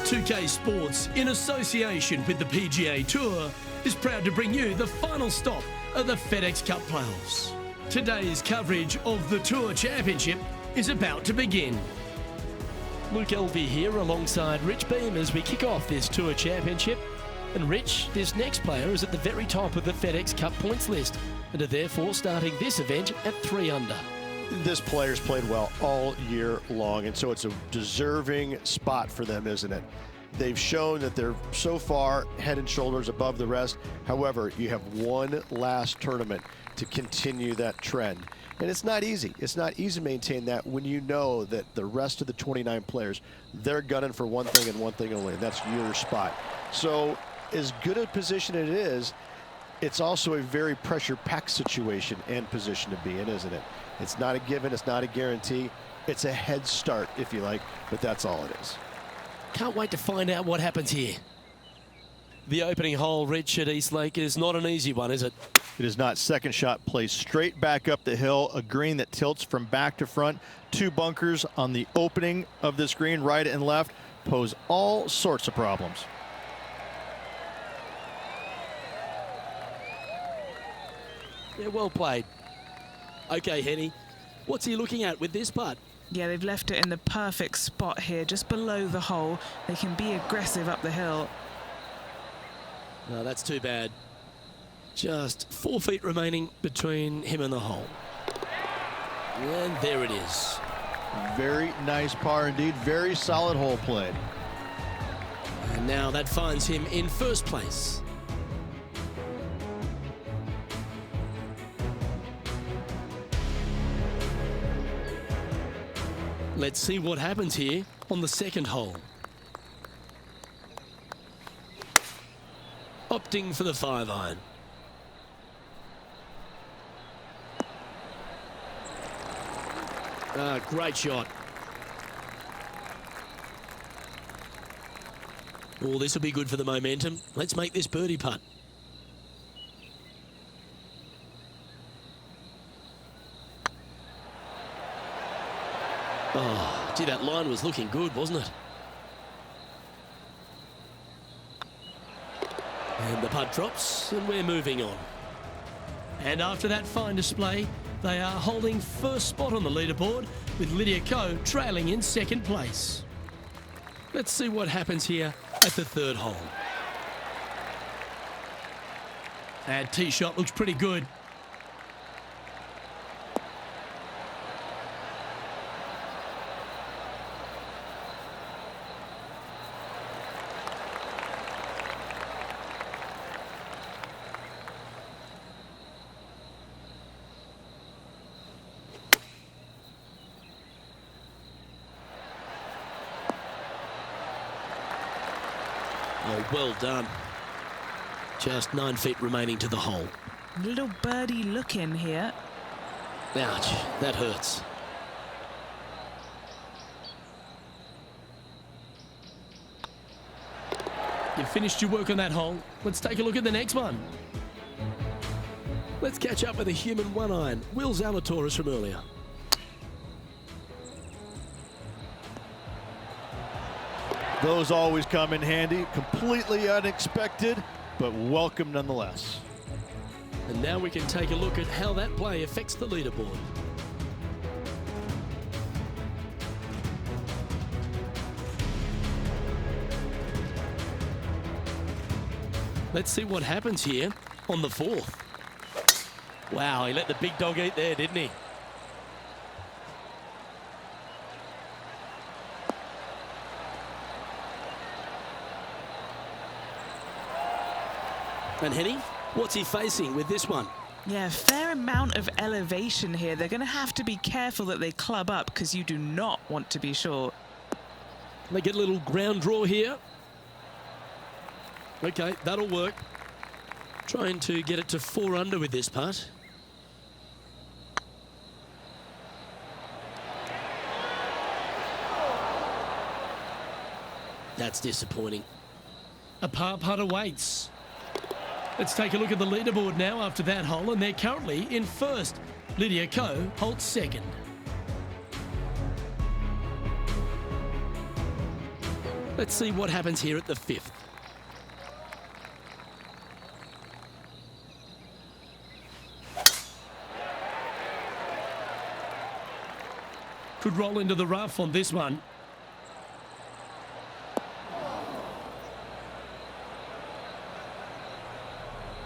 2K Sports, in association with the PGA Tour, is proud to bring you the final stop of the FedEx Cup playoffs. Today's coverage of the Tour Championship is about to begin. Luke Elvey here alongside Rich Beam as we kick off this Tour Championship. And Rich, this next player is at the very top of the FedEx Cup points list and are therefore starting this event at 3 under. This player's played well all year long, and so it's a deserving spot for them, isn't it? They've shown that they're so far head and shoulders above the rest. However, you have one last tournament to continue that trend. And it's not easy. It's not easy to maintain that when you know that the rest of the 29 players, they're gunning for one thing and one thing only, and that's your spot. So as good a position it is, it's also a very pressure-packed situation and position to be in, isn't it? It's not a given, it's not a guarantee. It's a head start, if you like, but that's all it is. Can't wait to find out what happens here. The opening hole, Rich, at Eastlake is not an easy one, is it? It is not. Second shot plays straight back up the hill, a green that tilts from back to front. 2 bunkers on the opening of this green, right and left, pose all sorts of problems. Yeah, well played. Okay, Henny, what's he looking at with this putt? Yeah, they've left it in the perfect spot here, just below the hole. They can be aggressive up the hill. No, that's too bad. Just 4 feet remaining between him and the hole. And there it is. Very nice par indeed. Very solid hole played. And now that finds him in first place. Let's see what happens here on the second hole. Opting for the 5-iron. Great shot. Oh, this will be good for the momentum. Let's make this birdie putt. Oh, gee, that line was looking good, wasn't it? And the putt drops, and we're moving on. And after that fine display, they are holding first spot on the leaderboard, with Lydia Ko trailing in second place. Let's see what happens here at the third hole. That tee shot looks pretty good. Oh, well done. Just 9 feet remaining to the hole. Little birdie look in here. Ouch, that hurts. You've finished your work on that hole. Let's take a look at the next one. Let's catch up with a human 1-iron, Will Zalatoris from earlier. Those always come in handy. Completely unexpected, but welcome nonetheless. And now we can take a look at how that play affects the leaderboard. Let's see what happens here on the 4th. Wow, he let the big dog eat there, didn't he? And Henny, what's he facing with this one? Yeah, a fair amount of elevation here. They're going to have to be careful that they club up because you do not want to be short. They get a little ground draw here. Okay, that'll work. Trying to get it to 4 under with this putt. That's disappointing. A par putt awaits. Let's take a look at the leaderboard now after that hole, and they're currently in first. Lydia Ko holds second. Let's see what happens here at the 5th. Could roll into the rough on this one.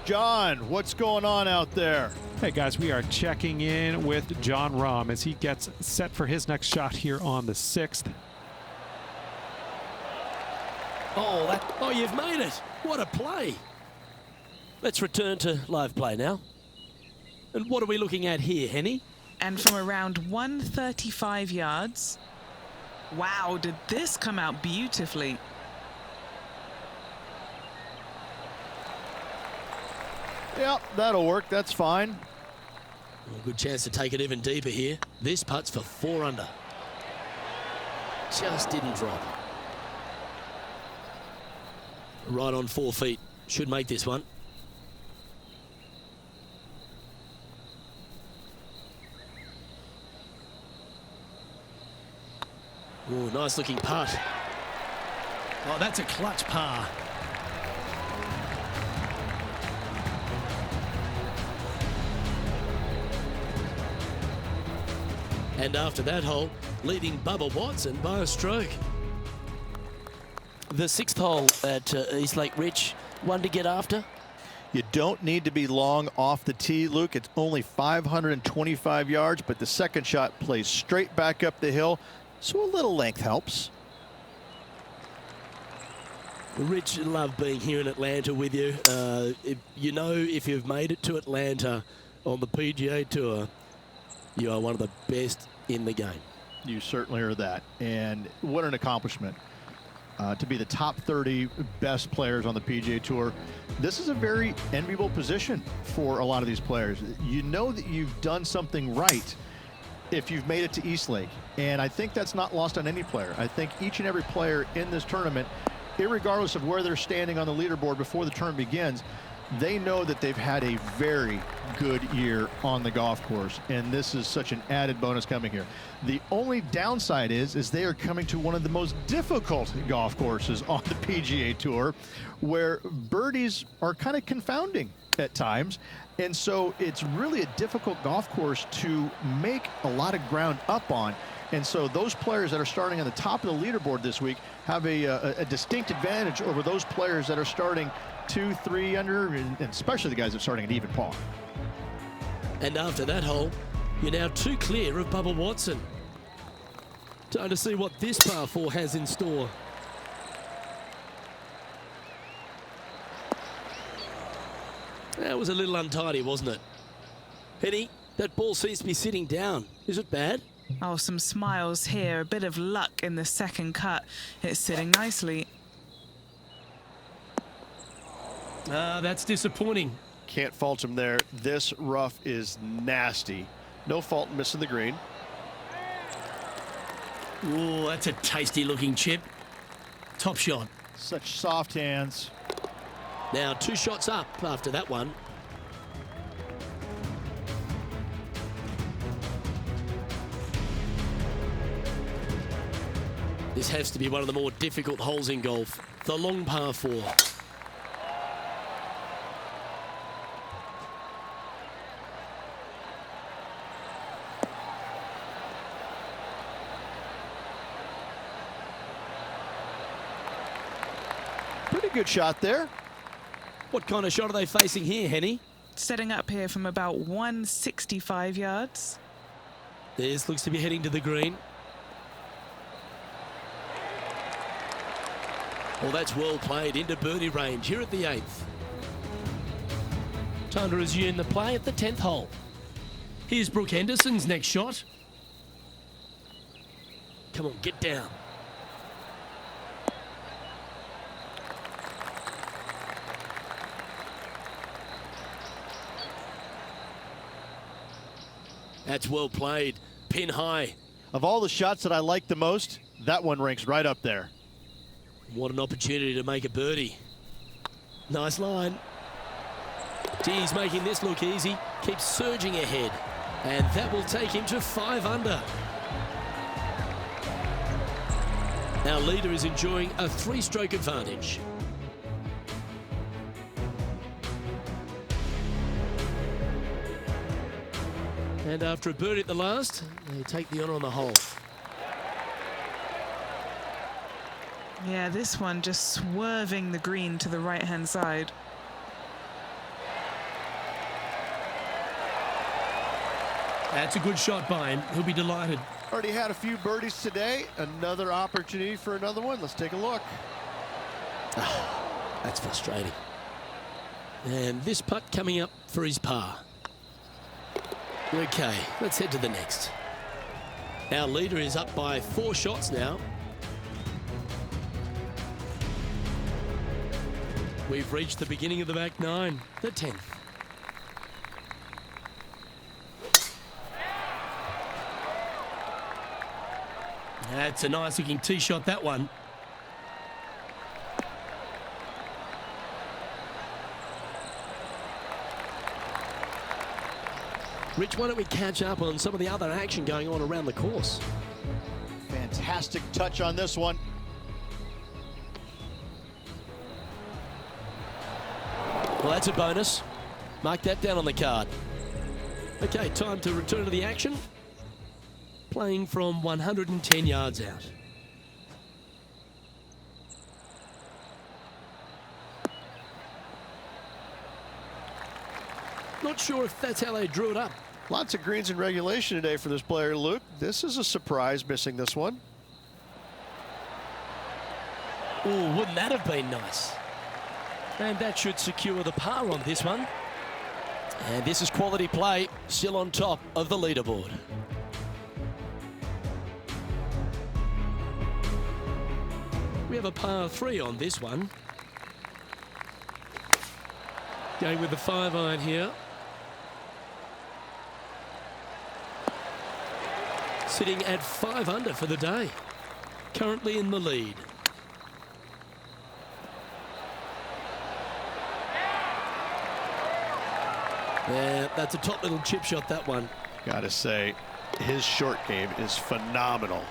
John, what's going on out there? Hey guys, we are checking in with John Rahm as he gets set for his next shot here on the 6th. Oh, you've made it. What a play. Let's return to live play now. And what are we looking at here, Henny? And from around 135 yards. Wow, did this come out beautifully? Yep, that'll work. That's fine. Well, good chance to take it even deeper here. This putt's for 4 under. Just didn't drop. Right on 4 feet. Should make this one. Oh, nice looking putt. Oh, that's a clutch par. And after that hole, leading Bubba Watson by a stroke. The 6th hole at East Lake Rich, one to get after. You don't need to be long off the tee, Luke. It's only 525 yards, but the second shot plays straight back up the hill, so a little length helps. Rich, love being here in Atlanta with you. If you've made it to Atlanta on the PGA Tour, you are one of the best in the game. You certainly are that. And what an accomplishment. To be the top 30 best players on the PGA Tour. This is a very enviable position for a lot of these players. You know that you've done something right if you've made it to East Lake. And I think that's not lost on any player. I think each and every player in this tournament, irregardless of where they're standing on the leaderboard before the tournament begins, they know that they've had a very good year on the golf course, and this is such an added bonus coming here. The only downside is they are coming to one of the most difficult golf courses on the PGA Tour, where birdies are kind of confounding at times, and so it's really a difficult golf course to make a lot of ground up on. And so those players that are starting on the top of the leaderboard this week have a distinct advantage over those players that are starting 2, 3 under, and especially the guys that are starting at even par. And after that hole, you're now 2 clear of Bubba Watson. Time to see what this par 4 has in store. That was a little untidy, wasn't it? Henny, that ball seems to be sitting down. Is it bad? Oh, some smiles here. A bit of luck in the second cut. It's sitting nicely. That's disappointing. Can't fault him there. This rough is nasty. No fault in missing the green. Oh, that's a tasty looking chip. Top shot. Such soft hands. Now 2 shots up after that one. This has to be one of the more difficult holes in golf. The long par 4. Pretty good shot there. What kind of shot are they facing here, Henny? Setting up here from about 165 yards. This looks to be heading to the green. Well, that's well played into birdie range here at the 8th. Time to resume the play at the 10th hole. Here's Brooke Henderson's next shot. Come on, get down. That's well played. Pin high. Of all the shots that I like the most, that one ranks right up there. What an opportunity to make a birdie. Nice line. He's making this look easy. Keeps surging ahead. And that will take him to 5 under. Our leader is enjoying a 3-stroke advantage. And after a birdie at the last, they take the honour on the hole. Yeah, this one just swerving the green to the right-hand side. That's a good shot by him. He'll be delighted. Already had a few birdies today. Another opportunity for another one. Let's take a look. That's frustrating. And this putt coming up for his par. Okay, let's head to the next. Our leader is up by 4 shots now. We've reached the beginning of the back 9, the 10th. That's a nice looking tee shot, that one. Rich, why don't we catch up on some of the other action going on around the course? Fantastic touch on this one. Well, that's a bonus. Mark that down on the card. Okay, time to return to the action. Playing from 110 yards out. Not sure if that's how they drew it up. Lots of greens in regulation today for this player, Luke. This is a surprise, missing this one. Oh, wouldn't that have been nice? And that should secure the par on this one. And this is quality play, still on top of the leaderboard. We have a par 3 on this one. Going with the 5-iron here. Sitting at 5 under for the day. Currently in the lead. Yeah, that's a top little chip shot, that one. Gotta say, his short game is phenomenal.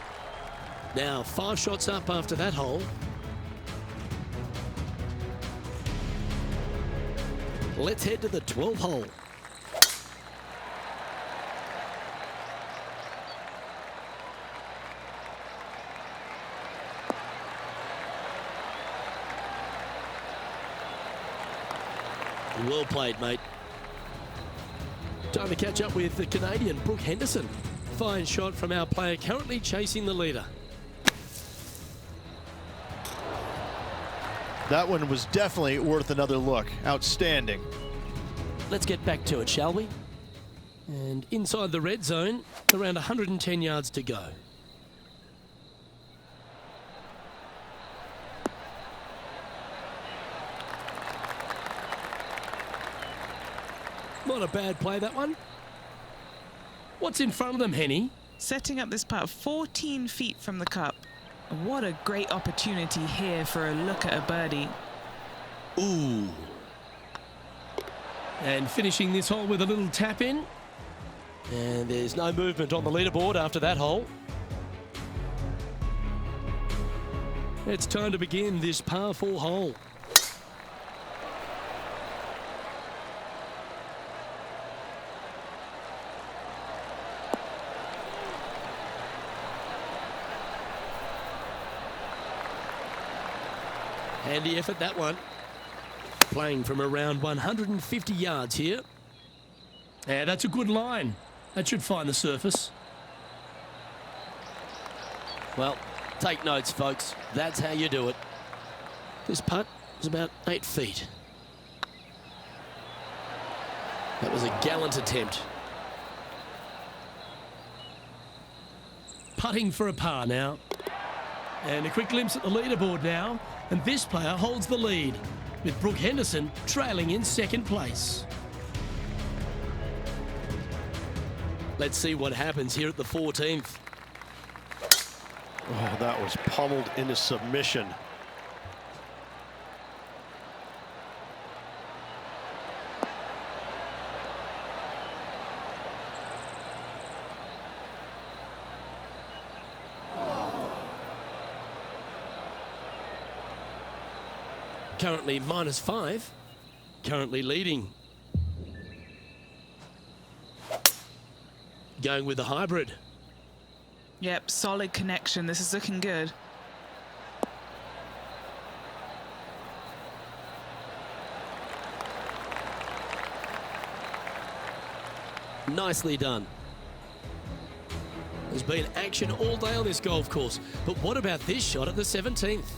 Now 5 shots up after that hole. Let's head to the 12th hole. Well played, mate. Time to catch up with the Canadian, Brooke Henderson. Fine shot from our player currently chasing the leader. That one was definitely worth another look. Outstanding. Let's get back to it, shall we? And inside the red zone, around 110 yards to go. Not a bad play, that one. What's in front of them, Henny? Setting up this putt 14 feet from the cup. What a great opportunity here for a look at a birdie. Ooh. And finishing this hole with a little tap in. And there's no movement on the leaderboard after that hole. It's time to begin this par 4 hole. Handy effort, that one. Playing from around 150 yards here. Yeah, that's a good line. That should find the surface. Well, take notes, folks. That's how you do it. This putt was about 8 feet. That was a gallant attempt. Putting for a par now. And a quick glimpse at the leaderboard now. And this player holds the lead, with Brooke Henderson trailing in 2nd place. Let's see what happens here at the 14th. Oh, that was pummeled into submission. currently -5. Currently leading. Going with the hybrid. Yep, solid connection. This is looking good. Nicely done. There's been action all day on this golf course, but what about this shot at the 17th?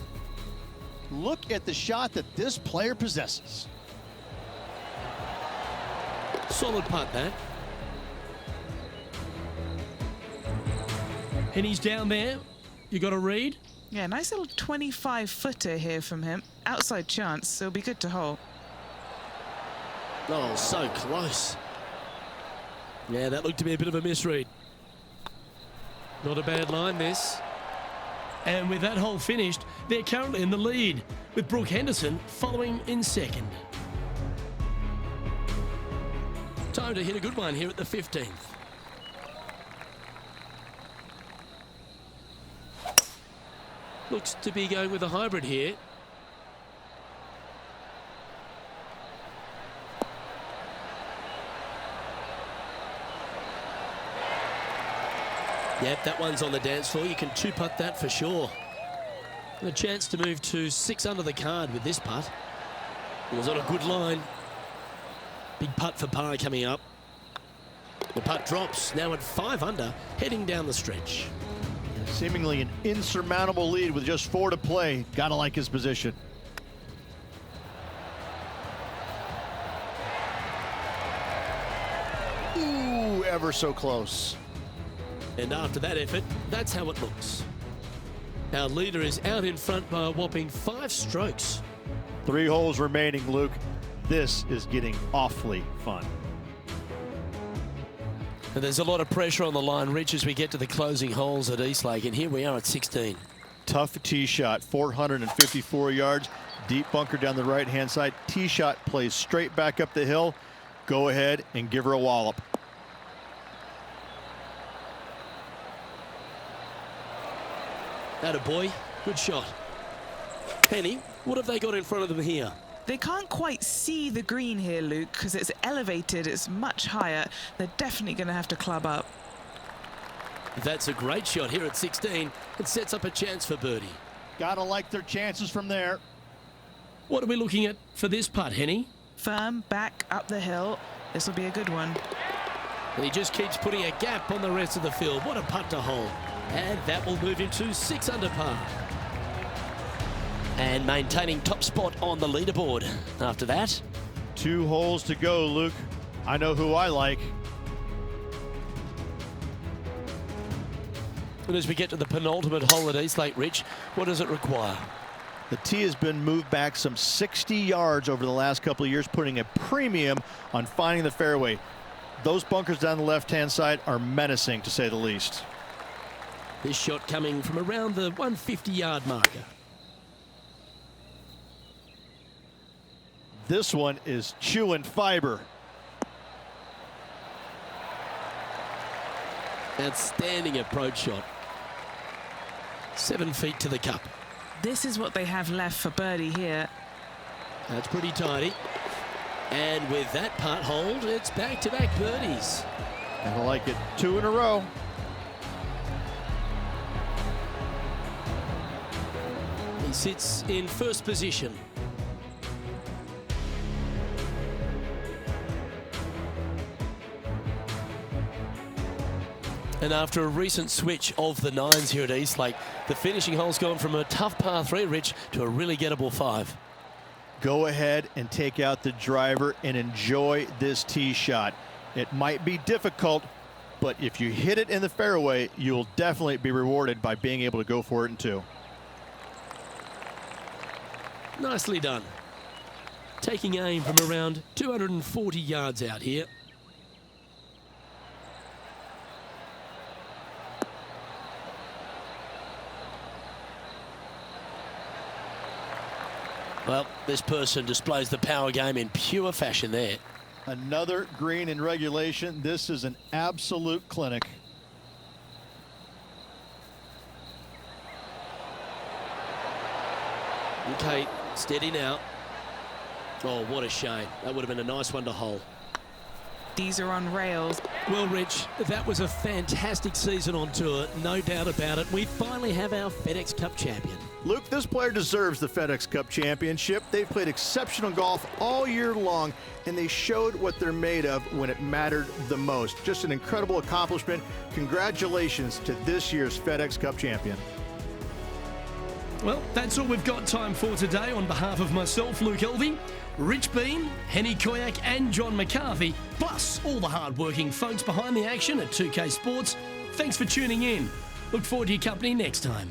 Look at the shot that this player possesses. Solid putt, that. And he's down there. You got a read? Yeah, nice little 25-footer here from him. Outside chance, so it'll be good to hole. Oh, so close. Yeah, that looked to be a bit of a misread. Not a bad line, this. And with that hole finished, they're currently in the lead, with Brooke Henderson following in second. Time to hit a good one here at the 15th. Looks to be going with a hybrid here. Yep, that one's on the dance floor. You can two-putt that for sure. And a chance to move to 6 under the card with this putt. It was on a good line. Big putt for par coming up. The putt drops, now at 5 under, heading down the stretch. Seemingly an insurmountable lead with just 4 to play. Gotta like his position. Ooh, ever so close. And after that effort, that's how it looks. Our leader is out in front by a whopping 5 strokes. 3 holes remaining, Luke. This is getting awfully fun. And there's a lot of pressure on the line, Rich, as we get to the closing holes at Eastlake. And here we are at 16. Tough tee shot, 454 yards. Deep bunker down the right-hand side. Tee shot plays straight back up the hill. Go ahead and give her a wallop. Attaboy, good shot. Penny, what have they got in front of them here? They can't quite see the green here, Luke, because it's elevated, it's much higher. They're definitely going to have to club up. That's a great shot here at 16. It sets up a chance for birdie. Gotta like their chances from there. What are we looking at for this putt, Henny? Firm, back, up the hill. This will be a good one. And he just keeps putting a gap on the rest of the field. What a putt to hole. And that will move him to 6 under par. And maintaining top spot on the leaderboard after that. 2 holes to go, Luke. I know who I like. And as we get to the penultimate hole at Eastlake, Rich, what does it require? The tee has been moved back some 60 yards over the last couple of years, putting a premium on finding the fairway. Those bunkers down the left-hand side are menacing, to say the least. This shot coming from around the 150-yard marker. This one is chewing fiber. Outstanding approach shot. 7 feet to the cup. This is what they have left for birdie here. That's pretty tidy. And with that putt hold, it's back-to-back birdies. I like it. 2 in a row. He sits in first position. And after a recent switch of the 9s here at Eastlake, the finishing hole's gone from a tough par 3, Rich, to a really gettable 5. Go ahead and take out the driver and enjoy this tee shot. It might be difficult, but if you hit it in the fairway, you'll definitely be rewarded by being able to go for it in 2. Nicely done. Taking aim from around 240 yards out here. Well, this person displays the power game in pure fashion there. Another green in regulation. This is an absolute clinic. Okay, steady now. Oh, what a shame. That would have been a nice one to hole. These are on rails. Well, Rich, that was a fantastic season on tour, no doubt about it. We finally have our FedEx Cup champion. Luke, this player deserves the FedEx Cup championship. They've played exceptional golf all year long, and they showed what they're made of when it mattered the most. Just an incredible accomplishment. Congratulations to this year's FedEx Cup champion. Well, that's all we've got time for today. On behalf of myself, Luke Elvey, Rich Bean, Henny Koyak and John McCarthy, plus all the hard-working folks behind the action at 2K Sports, thanks for tuning in. Look forward to your company next time.